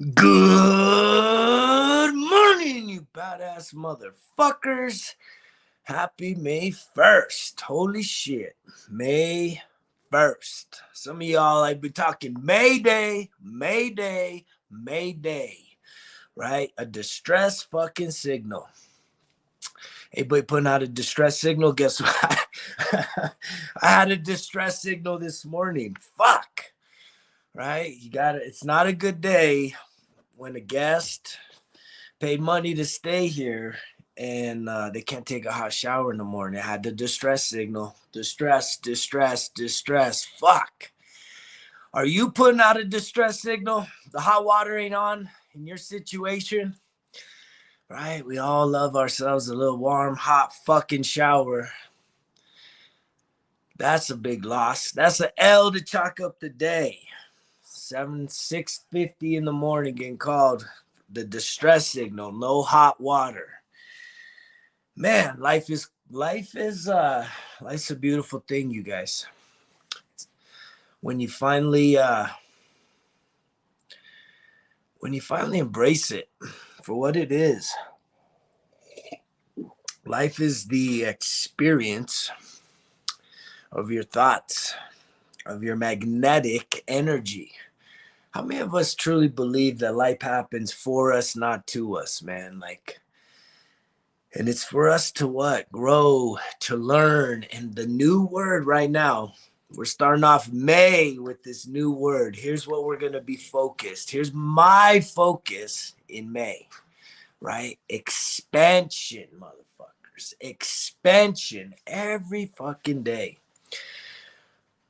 Good morning, you badass motherfuckers. Happy May 1st. Holy shit. May 1st. Some of y'all, I've been talking Mayday, Mayday, Mayday, right? A distress fucking signal. Anybody putting out a distress signal? Guess what? I had a distress signal this morning. Fuck. Right? You got it. It's not a good day when a guest paid money to stay here and they can't take a hot shower in the morning. I had the distress signal. Distress, distress, distress. Fuck. Are you putting out a distress signal? The hot water ain't on in your situation? Right? We all love ourselves a little warm, hot fucking shower. That's a big loss. That's an L to chalk up the day. 6:50 in the morning getting called the distress signal, no hot water. Man, life's a beautiful thing, you guys. When you finally embrace it for what it is. Life is the experience of your thoughts, of your magnetic energy. How many of us truly believe that life happens for us, not to us, man? And it's for us to what? Grow, to learn. And the new word right now, we're starting off May with this new word. Here's what we're going to be focused. Here's my focus in May, right? Expansion, motherfuckers. Expansion every fucking day.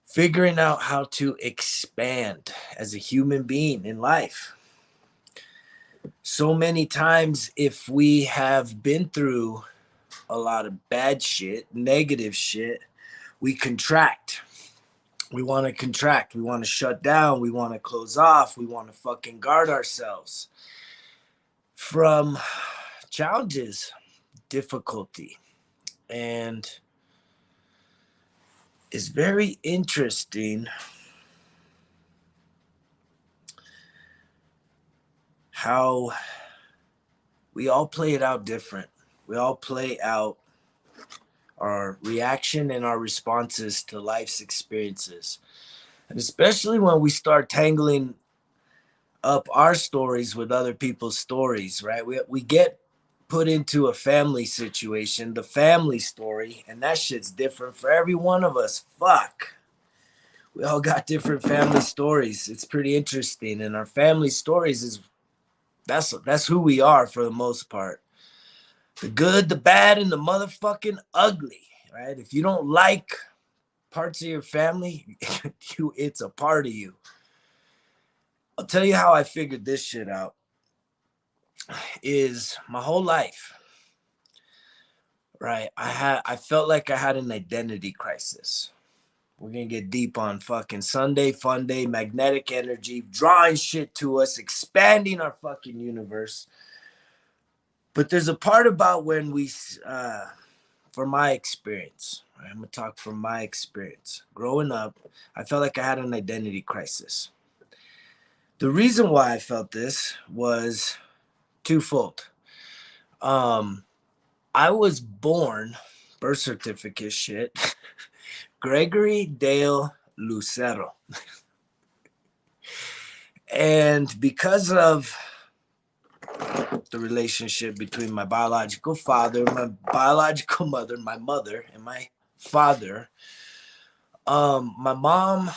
Figuring out how to expand as a human being in life. So many times, if we have been through a lot of bad shit, negative shit, we contract. We want to contract. We want to shut down. We want to close off. We want to fucking guard ourselves from challenges, difficulty. And it's very interesting how we all play it out different. We all play out our reaction and our responses to life's experiences. And especially when we start tangling up our stories with other people's stories, right? We get put into a family situation, the family story, and that shit's different for every one of us. Fuck. We all got different family stories. It's pretty interesting. And our family stories is that's who we are for the most part. The good, the bad, and the motherfucking ugly, right? If you don't like parts of your family, it's a part of you. I'll tell you how I figured this shit out. Is my whole life, right? I felt like I had an identity crisis. We're gonna get deep on fucking Sunday Fun Day, magnetic energy, drawing shit to us, expanding our fucking universe. But there's a part about when we, from my experience, right? I'm gonna talk from my experience. Growing up, I felt like I had an identity crisis. The reason why I felt this was twofold. I was born, birth certificate shit, Gregory Dale Lucero. And because of the relationship between my biological father, my biological mother, my mother, and my father, my mom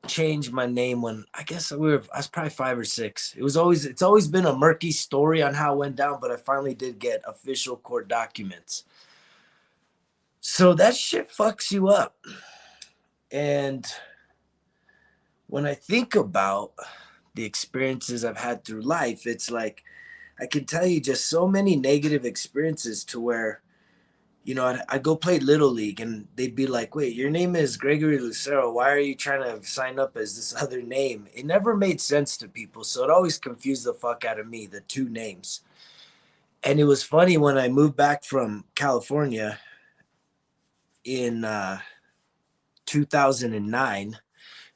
changed my name when I was probably 5 or 6. It's always been a murky story on how it went down, but I finally did get official court documents. So that shit fucks you up. And when I think about the experiences I've had through life, it's like I can tell you just so many negative experiences to where, I'd go play Little League and they'd be like, wait, your name is Gregory Lucero. Why are you trying to sign up as this other name? It never made sense to people. So it always confused the fuck out of me, the two names. And it was funny when I moved back from California in 2009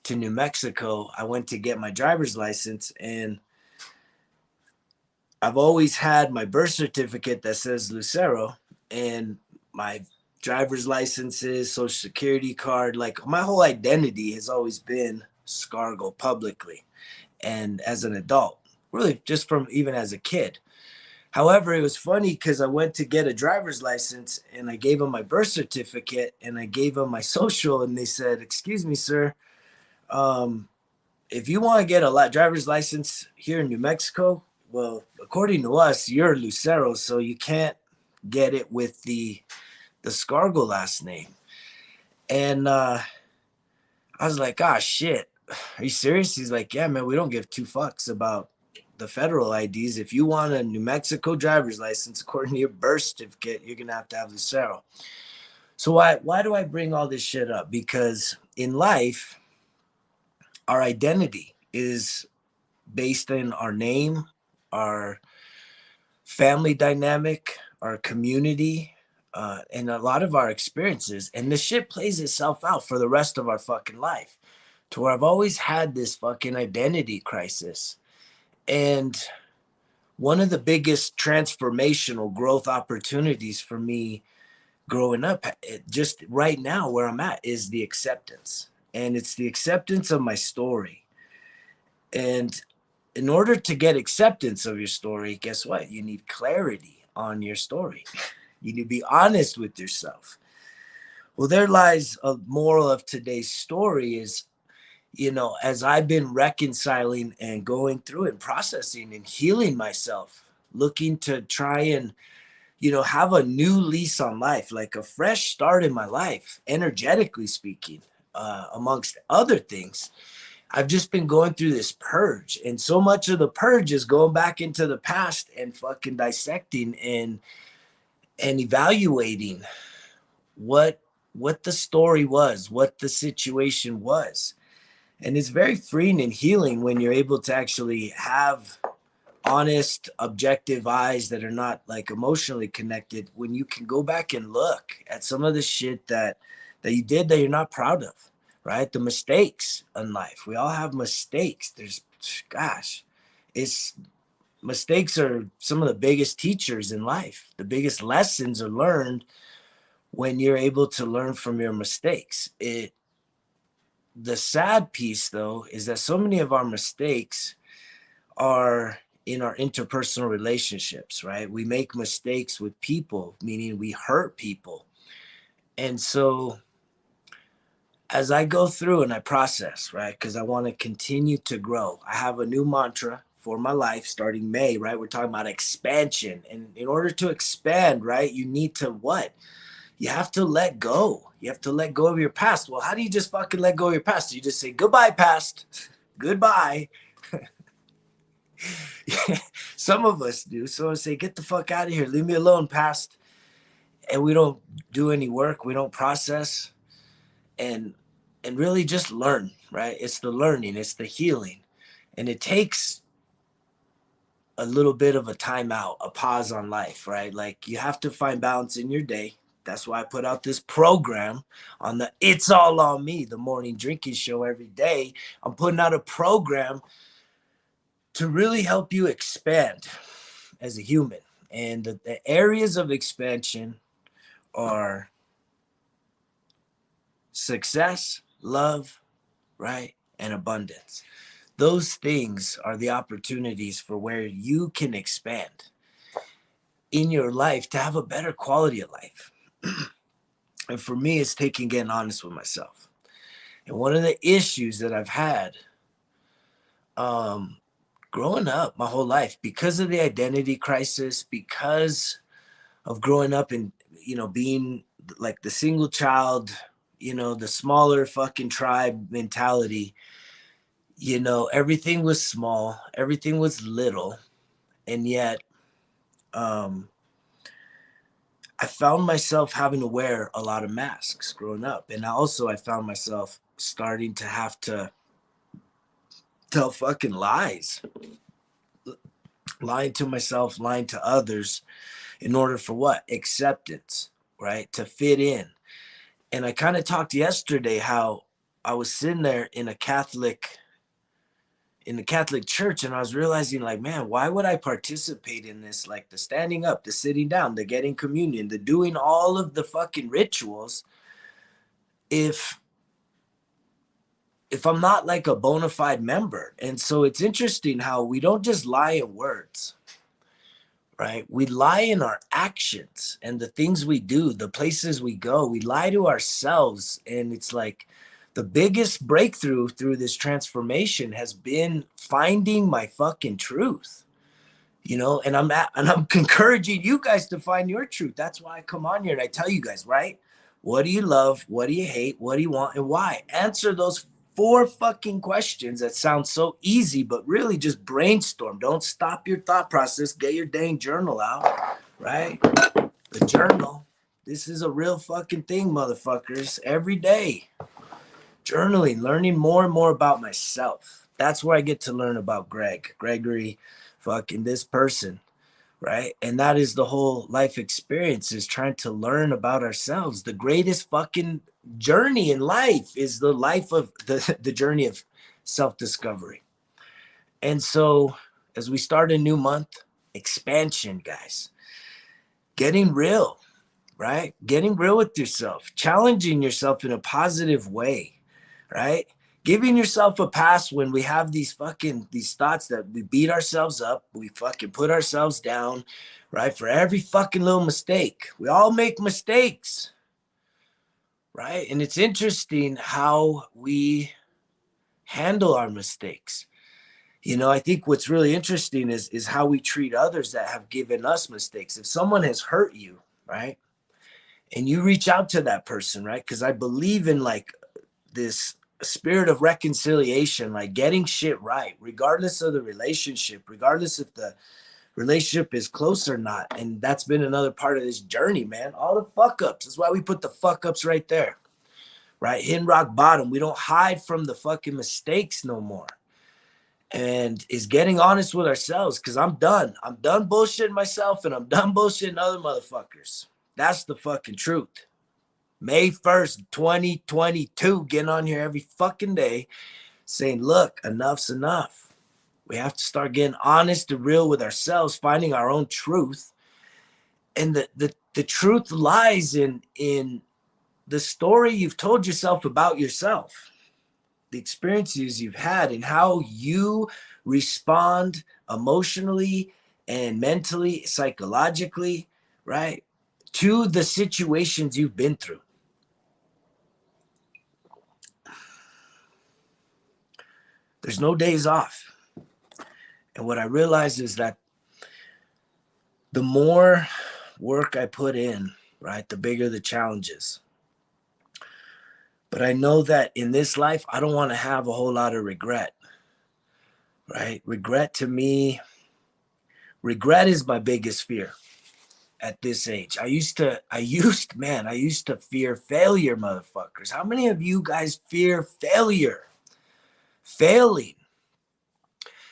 to New Mexico. I went to get my driver's license, and I've always had my birth certificate that says Lucero, and my driver's licenses, social security card. Like my whole identity has always been Scargo publicly and as an adult, really just from even as a kid. However, it was funny because I went to get a driver's license and I gave them my birth certificate and I gave them my social, and they said, "Excuse me, sir, um, if you want to get a driver's license here in New Mexico, well, according to us, you're Lucero, so you can't get it with the Scargo last name." And I was like, "Ah, shit, are you serious?" He's like, "Yeah, man, we don't give two fucks about the federal IDs. If you want a New Mexico driver's license, according to your birth certificate, you're gonna have to have Lucero." So why do I bring all this shit up? Because in life, our identity is based in our name, our family dynamic, our community, and a lot of our experiences. And this shit plays itself out for the rest of our fucking life. To where I've always had this fucking identity crisis. And one of the biggest transformational growth opportunities for me growing up, just right now where I'm at, is the acceptance. And it's the acceptance of my story. And in order to get acceptance of your story, guess what? You need clarity on your story. You need to be honest with yourself. Well, there lies a moral of today's story is, as I've been reconciling and going through and processing and healing myself, looking to try and, have a new lease on life, like a fresh start in my life, energetically speaking, amongst other things. I've just been going through this purge, and so much of the purge is going back into the past and fucking dissecting and evaluating what the story was, what the situation was. And it's very freeing and healing when you're able to actually have honest, objective eyes that are not like emotionally connected, when you can go back and look at some of the shit that you did that you're not proud of, right? The mistakes in life. We all have mistakes. Gosh, it's mistakes are some of the biggest teachers in life. The biggest lessons are learned when you're able to learn from your mistakes. The sad piece, though, is that so many of our mistakes are in our interpersonal relationships, right? We make mistakes with people, meaning we hurt people. And so as I go through and I process, right, because I want to continue to grow, I have a new mantra for my life starting May, right? We're talking about expansion. And in order to expand, right, you need to what? You have to let go. You have to let go of your past. Well, how do you just fucking let go of your past? You just say, "Goodbye, past. Goodbye." Some of us do. So I say, "Get the fuck out of here. Leave me alone, past." And we don't do any work. We don't process and really just learn, right? It's the learning, it's the healing. And it takes a little bit of a timeout, a pause on life, right? Like you have to find balance in your day. That's why I put out this program on the It's All On Me, the morning drinking show every day. I'm putting out a program to really help you expand as a human. And the areas of expansion are success, love, right? And abundance. Those things are the opportunities for where you can expand in your life to have a better quality of life. And for me, it's getting honest with myself. And one of the issues that I've had growing up my whole life, because of the identity crisis, because of growing up and, being like the single child, the smaller fucking tribe mentality, everything was small, everything was little. And yet, I found myself having to wear a lot of masks growing up. And I found myself starting to have to tell fucking lies, lying to myself, lying to others in order for what? Acceptance, right? To fit in. And I kind of talked yesterday how I was sitting there in a Catholic in the Catholic Church, and I was realizing, like, man, why would I participate in this? Like the standing up, the sitting down, the getting communion, the doing all of the fucking rituals, if I'm not like a bona fide member. And so it's interesting how we don't just lie in words, right? We lie in our actions and the things we do, the places we go. We lie to ourselves. And it's like the biggest breakthrough through this transformation has been finding my fucking truth, you know, and I'm encouraging you guys to find your truth. That's why I come on here and I tell you guys, right? What do you love? What do you hate? What do you want? And why? Answer those 4 fucking questions that sound so easy, but really just brainstorm. Don't stop your thought process. Get your dang journal out, right? The journal. This is a real fucking thing, motherfuckers. Every day. Journaling, learning more and more about myself. That's where I get to learn about Gregory, fucking this person, right? And that is the whole life experience, is trying to learn about ourselves. The greatest fucking journey in life is the life of the journey of self-discovery. And so as we start a new month, expansion, guys, getting real, right? Getting real with yourself, challenging yourself in a positive way, right? Giving yourself a pass when we have these thoughts that we beat ourselves up, we fucking put ourselves down, right? For every fucking little mistake. We all make mistakes, right? And it's interesting how we handle our mistakes. You know, I think what's really interesting is how we treat others that have given us mistakes. If someone has hurt you, right? And you reach out to that person, right? Because I believe in like this spirit of reconciliation, like getting shit right, regardless of the relationship, regardless if the relationship is close or not. And that's been another part of this journey, man. All the fuck ups. That's why we put the fuck ups right there, right? Hitting rock bottom. We don't hide from the fucking mistakes no more. And is getting honest with ourselves, because I'm done. I'm done bullshitting myself and I'm done bullshitting other motherfuckers. That's the fucking truth. May 1st, 2022, getting on here every fucking day saying, look, enough's enough. We have to start getting honest and real with ourselves, finding our own truth. And the truth lies in the story you've told yourself about yourself, the experiences you've had, and how you respond emotionally and mentally, psychologically, right, to the situations you've been through. There's no days off. And what I realized is that the more work I put in, right, the bigger the challenges. But I know that in this life, I don't want to have a whole lot of regret, right? Regret to me, regret is my biggest fear at this age. I used to fear failure, motherfuckers. How many of you guys fear failure? Failing.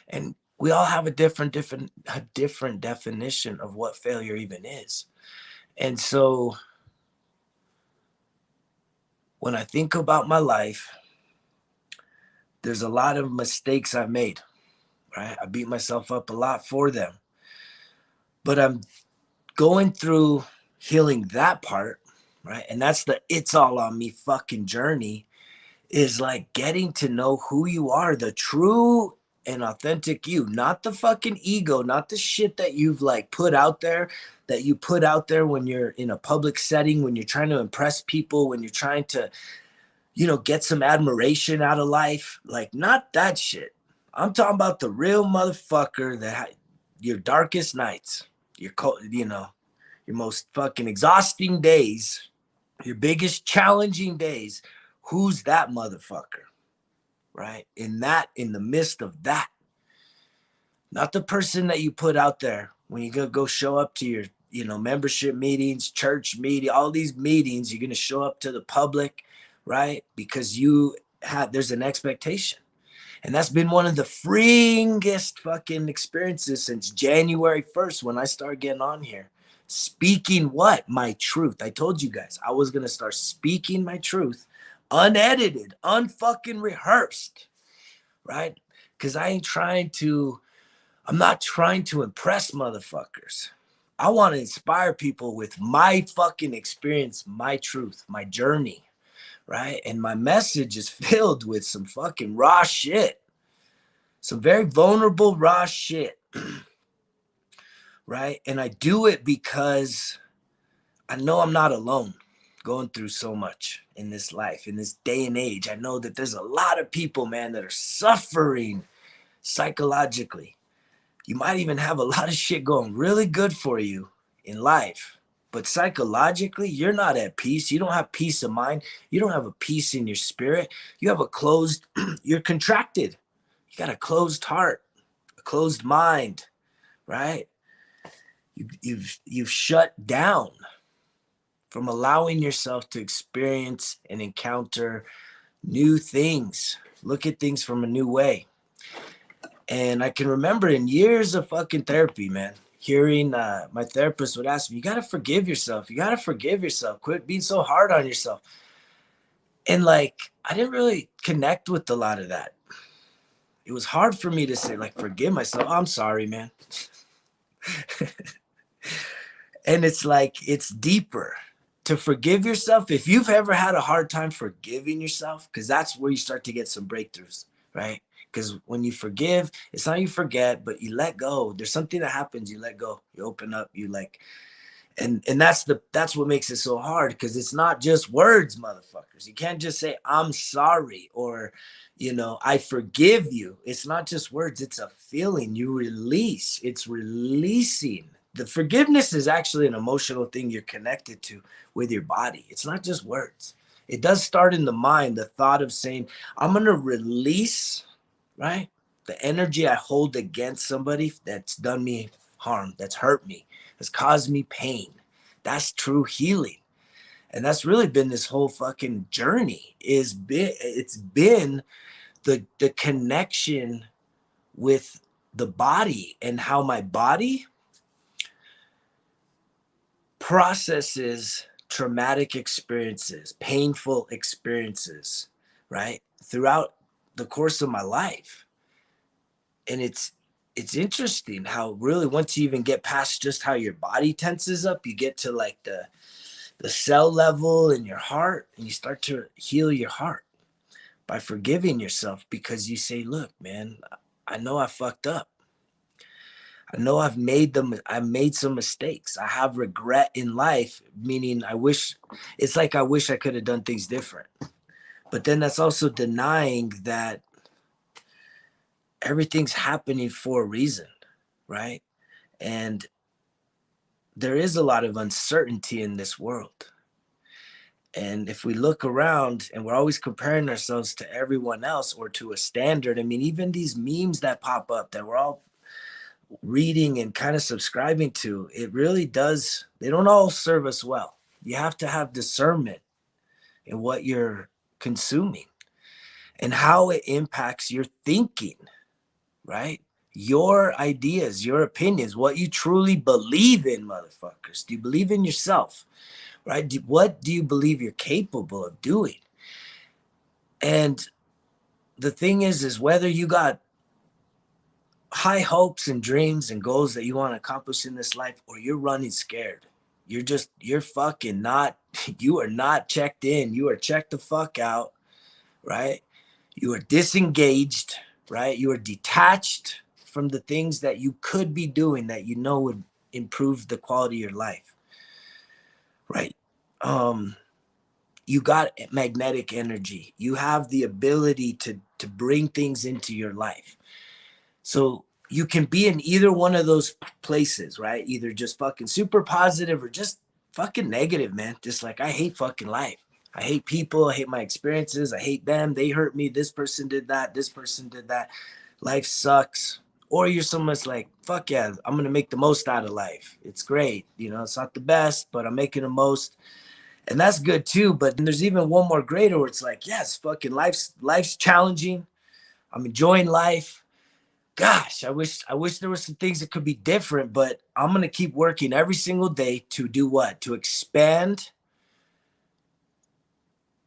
And we all have a different definition of what failure even is. And so when I think about my life, there's a lot of mistakes I've made, right? I beat myself up a lot for them. But I'm going through healing that part, right? And that's the it's all on me fucking journey, is like getting to know who you are, the true and authentic you, not the fucking ego, not the shit that you've like put out there, that you put out there when you're in a public setting, when you're trying to impress people, when you're trying to, you know, get some admiration out of life. Like, not that shit. I'm talking about the real motherfucker that your darkest nights, your, you know, your most fucking exhausting days, your biggest challenging days. Who's that motherfucker? Right? In the midst of that, not the person that you put out there when you go show up to your, you know, membership meetings, church meeting, all these meetings, you're going to show up to the public, right? Because there's an expectation. And that's been one of the freeingest fucking experiences since January 1st, when I started getting on here. Speaking what? My truth. I told you guys I was going to start speaking my truth, unedited, unfucking rehearsed, right? Because I'm not trying to impress motherfuckers. I want to inspire people with my fucking experience, my truth, my journey, right? And my message is filled with some fucking raw shit, some very vulnerable, raw shit, right? And I do it because I know I'm not alone going through so much in this life, in this day and age. I know that there's a lot of people, man, that are suffering psychologically. You might even have a lot of shit going really good for you in life, but psychologically, you're not at peace. You don't have peace of mind. You don't have a peace in your spirit. You have a closed, you're contracted. You got a closed heart, a closed mind, right? You've shut down from allowing yourself to experience and encounter new things, look at things from a new way. And I can remember in years of fucking therapy, man, hearing my therapist would ask me, you got to forgive yourself. You got to forgive yourself. Quit being so hard on yourself. And like, I didn't really connect with a lot of that. It was hard for me to say, like, forgive myself. Oh, I'm sorry, man. And it's like, it's deeper to forgive yourself. If you've ever had a hard time forgiving yourself, because that's where you start to get some breakthroughs, right? Because when you forgive, it's not you forget, but you let go. There's something that happens, you let go, you open up, you like, and that's what makes it so hard, because it's not just words, motherfuckers. You can't just say I'm sorry, or I forgive you. It's not just words, it's a feeling you release. It's releasing. The forgiveness is actually an emotional thing you're connected to with your body. It's not just words. It does start in the mind, the thought of saying, I'm going to release, right? The energy I hold against somebody that's done me harm, that's hurt me, has caused me pain. That's true healing. And that's really been this whole fucking journey. It's been the connection with the body and how my body processes traumatic experiences, painful experiences, right? Throughout the course of my life. And it's interesting how really once you even get past just how your body tenses up, you get to like the cell level in your heart, and you start to heal your heart by forgiving yourself, because you say, look, man, I know I fucked up. I know I've made some mistakes. I have regret in life, meaning I wish I could have done things different. But then that's also denying that everything's happening for a reason, right? And there is a lot of uncertainty in this world. And if we look around and we're always comparing ourselves to everyone else or to a standard, I mean, even these memes that pop up that we're all reading and kind of subscribing to, it really does, they don't all serve us well. You have to have discernment in what you're consuming and how it impacts your thinking, right? Your ideas, your opinions, what you truly believe in, motherfuckers. Do you believe in yourself, right? What do you believe you're capable of doing? And the thing is whether you got high hopes and dreams and goals that you want to accomplish in this life, or you're running scared, you're fucking not, you are not checked in. You are checked the fuck out, right? You are disengaged, right? You are detached from the things that you could be doing that would improve the quality of your life, right? You got magnetic energy. You have the ability to bring things into your life. So you can be in either one of those places, right? Either just fucking super positive or just fucking negative, man. Just like, I hate fucking life. I hate people. I hate my experiences. I hate them. They hurt me. This person did that. This person did that. Life sucks. Or you're someone's like, fuck yeah, I'm going to make the most out of life. It's great. It's not the best, but I'm making the most. And that's good too. But there's even one more greater where it's like, yes, fucking life's challenging. I'm enjoying life. Gosh, I wish there were some things that could be different, but I'm going to keep working every single day to do what? To expand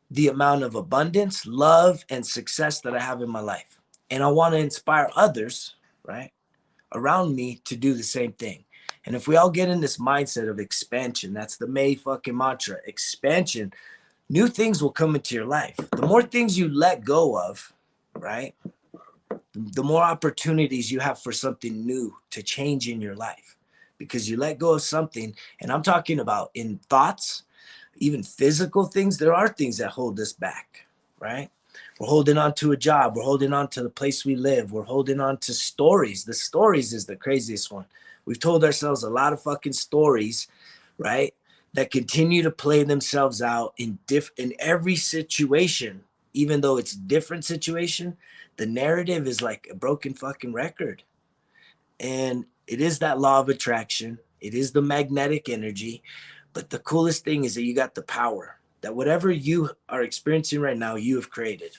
the amount of abundance, love, and success that I have in my life. And I want to inspire others, right, around me to do the same thing. And if we all get in this mindset of expansion, that's the May fucking mantra, expansion, new things will come into your life. The more things you let go of, right, the more opportunities you have for something new to change in your life, because you let go of something. And I'm talking about in thoughts, even physical things. There are things that hold us back, right? We're holding on to a job. We're holding on to the place we live. We're holding on to stories. The stories is the craziest one. We've told ourselves a lot of fucking stories, right, that continue to play themselves out in every situation. Even though it's different situation, the narrative is like a broken fucking record. And it is that law of attraction. It is the magnetic energy. But the coolest thing is that you got the power that whatever you are experiencing right now, you have created.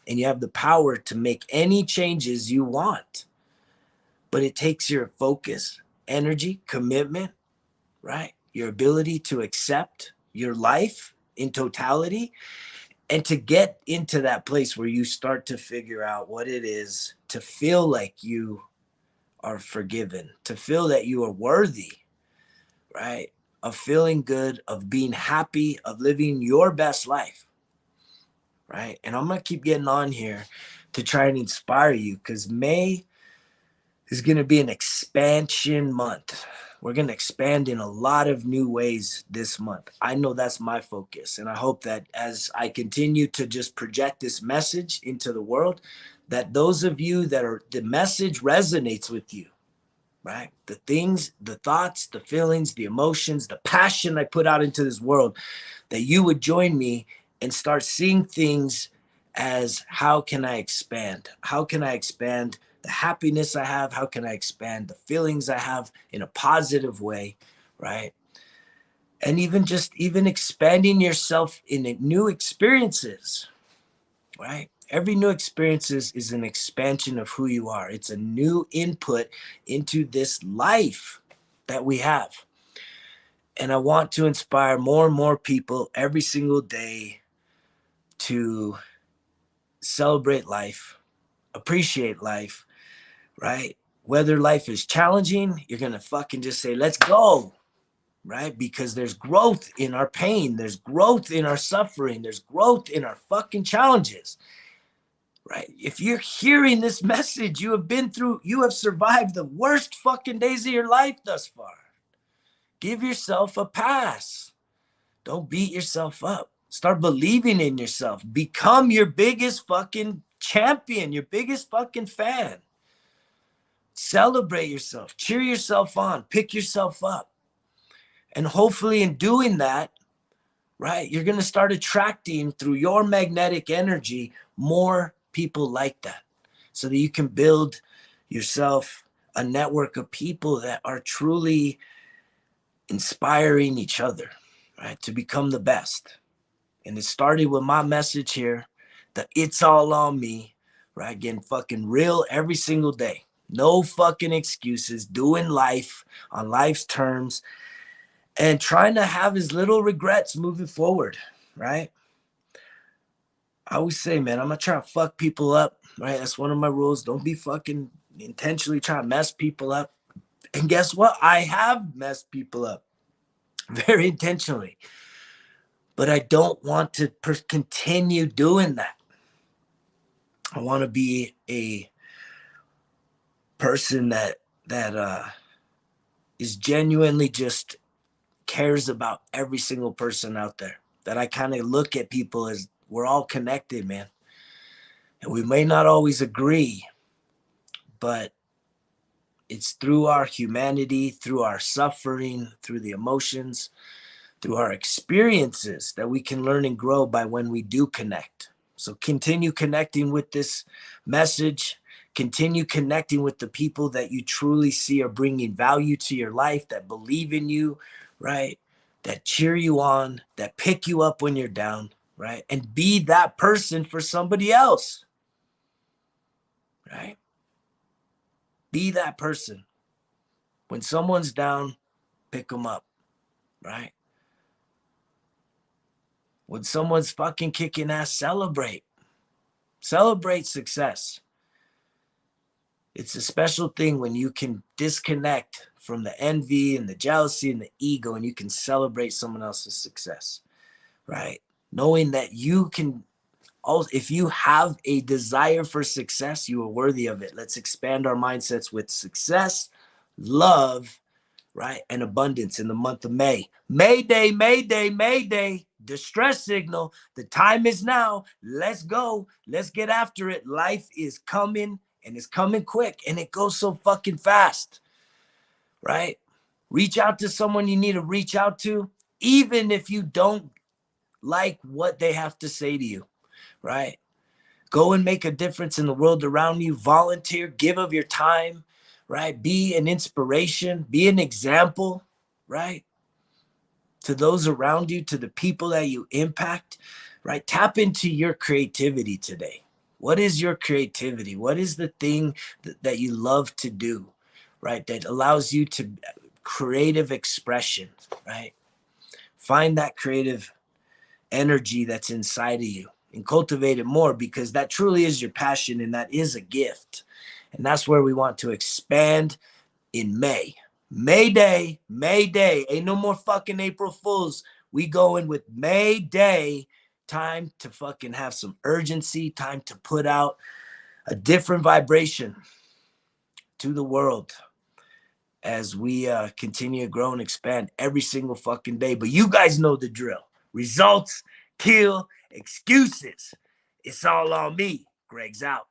And you have the power to make any changes you want. But it takes your focus, energy, commitment, right? Your ability to accept your life in totality, and to get into that place where you start to figure out what it is to feel like you are forgiven, to feel that you are worthy, right? Of feeling good, of being happy, of living your best life, right? And I'm going to keep getting on here to try and inspire you, because May is going to be an expansion month. We're going to expand in a lot of new ways this month. I know that's my focus. And I hope that as I continue to just project this message into the world, that those of you that are, the message resonates with you, right? The things, the thoughts, the feelings, the emotions, the passion I put out into this world, that you would join me and start seeing things as, how can I expand? How can I expand the happiness I have? How can I expand the feelings I have in a positive way, right? And even expanding yourself in new experiences, right? Every new experience is an expansion of who you are. It's a new input into this life that we have. And I want to inspire more and more people every single day to celebrate life, appreciate life, right? Whether life is challenging, you're going to fucking just say, let's go, right? Because there's growth in our pain. There's growth in our suffering. There's growth in our fucking challenges, right? If you're hearing this message, you have survived the worst fucking days of your life thus far. Give yourself a pass. Don't beat yourself up. Start believing in yourself. Become your biggest fucking champion, your biggest fucking fan. Celebrate yourself. Cheer yourself on. Pick yourself up. And hopefully in doing that, right, you're going to start attracting through your magnetic energy more people like that, so that you can build yourself a network of people that are truly inspiring each other, right, to become the best. And it started with my message here, that it's all on me, right? Getting fucking real every single day. No fucking excuses, doing life on life's terms, and trying to have as little regrets moving forward, right? I always say, man, I'm not trying to fuck people up, right? That's one of my rules. Don't be fucking intentionally trying to mess people up. And guess what? I have messed people up very intentionally, but I don't want to continue doing that. I want to be a person that is genuinely just cares about every single person out there. That I kind of look at people as, we're all connected, man. And we may not always agree, but it's through our humanity, through our suffering, through the emotions, through our experiences, that we can learn and grow by when we do connect. So continue connecting with this message. Continue connecting with the people that you truly see are bringing value to your life, that believe in you, right? That cheer you on, that pick you up when you're down, right? And be that person for somebody else, right? Be that person. When someone's down, pick them up, right? When someone's fucking kicking ass, celebrate. Celebrate success. It's a special thing when you can disconnect from the envy and the jealousy and the ego, and you can celebrate someone else's success, right? Knowing that you can also, if you have a desire for success, you are worthy of it. Let's expand our mindsets with success, love, right? And abundance in the month of May. Mayday, Mayday, Mayday, distress signal. The time is now. Let's go. Let's get after it. Life is coming and it's coming quick and it goes so fucking fast, right? Reach out to someone you need to reach out to, even if you don't like what they have to say to you, right? Go and make a difference in the world around you. Volunteer, give of your time, right? Be an inspiration, be an example, right? To those around you, to the people that you impact, right? Tap into your creativity today. What is your creativity? What is the thing that you love to do, right? That allows you to creative expression, right? Find that creative energy that's inside of you and cultivate it more, because that truly is your passion and that is a gift. And that's where we want to expand in May. May Day, May Day. Ain't no more fucking April Fools. We going with May Day. Time to fucking have some urgency, time to put out a different vibration to the world as we continue to grow and expand every single fucking day. But you guys know the drill. Results kill excuses. It's all on me. Greg's out.